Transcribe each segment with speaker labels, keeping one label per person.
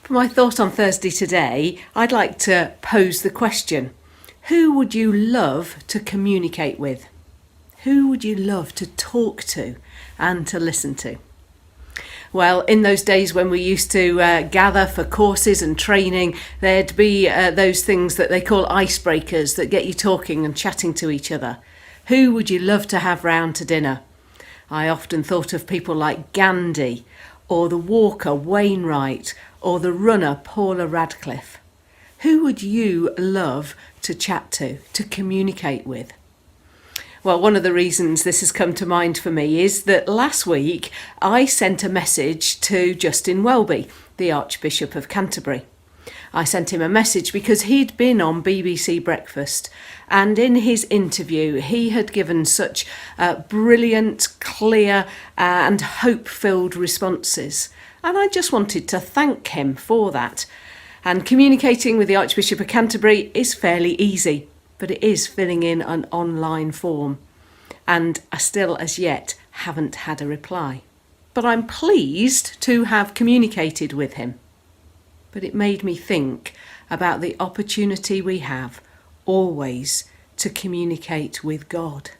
Speaker 1: For my thought on Thursday today, I'd like to pose the question, who would you love to communicate with? Who would you love to talk to and to listen to? Well, in those days when we used to gather for courses and training, there'd be those things that they call icebreakers that get you talking and chatting to each other. Who would you love to have round to dinner? I often thought of people like Gandhi, or the walker Wainwright, or the runner Paula Radcliffe. Who would you love to chat to communicate with? Well, one of the reasons this has come to mind for me is that last week I sent a message to Justin Welby, the Archbishop of Canterbury. I sent him a message because he'd been on BBC Breakfast, and in his interview he had given such brilliant, clear and hope-filled responses, and I just wanted to thank him for that. And communicating with the Archbishop of Canterbury is fairly easy, but it is filling in an online form, and I still as yet haven't had a reply. But I'm pleased to have communicated with him. But it made me think about the opportunity we have always to communicate with God.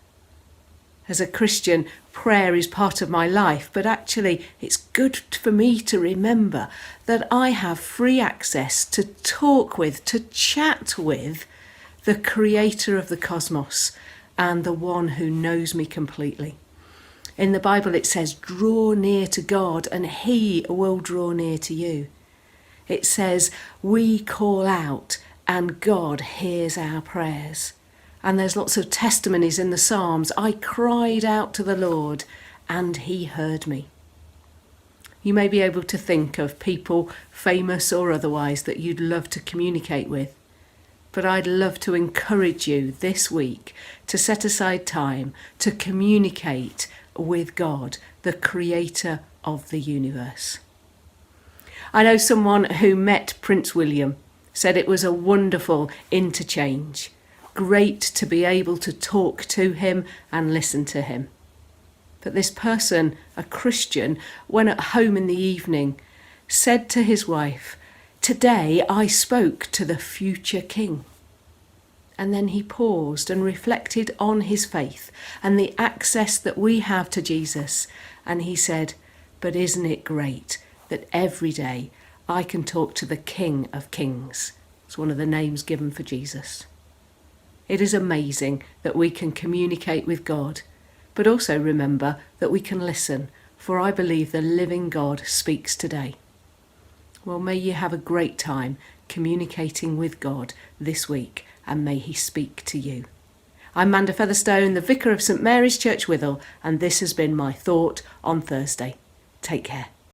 Speaker 1: As a Christian, prayer is part of my life, but actually it's good for me to remember that I have free access to talk with, to chat with the creator of the cosmos and the one who knows me completely. In the Bible it says, draw near to God and he will draw near to you. It says, we call out and God hears our prayers. And there's lots of testimonies in the Psalms. I cried out to the Lord and he heard me. You may be able to think of people, famous or otherwise, that you'd love to communicate with. But I'd love to encourage you this week to set aside time to communicate with God, the creator of the universe. I know someone who met Prince William said it was a wonderful interchange. Great to be able to talk to him and listen to him. But this person, a Christian, when at home in the evening, said to his wife, "Today I spoke to the future king." And then he paused and reflected on his faith and the access that we have to Jesus. And he said, "But isn't it great that every day I can talk to the King of Kings?" It's one of the names given for Jesus. It is amazing that we can communicate with God, but also remember that we can listen, for I believe the living God speaks today. Well, may you have a great time communicating with God this week, and may he speak to you. I'm Manda Featherstone, the Vicar of St Mary's Church, Withel, and this has been my thought on Thursday. Take care.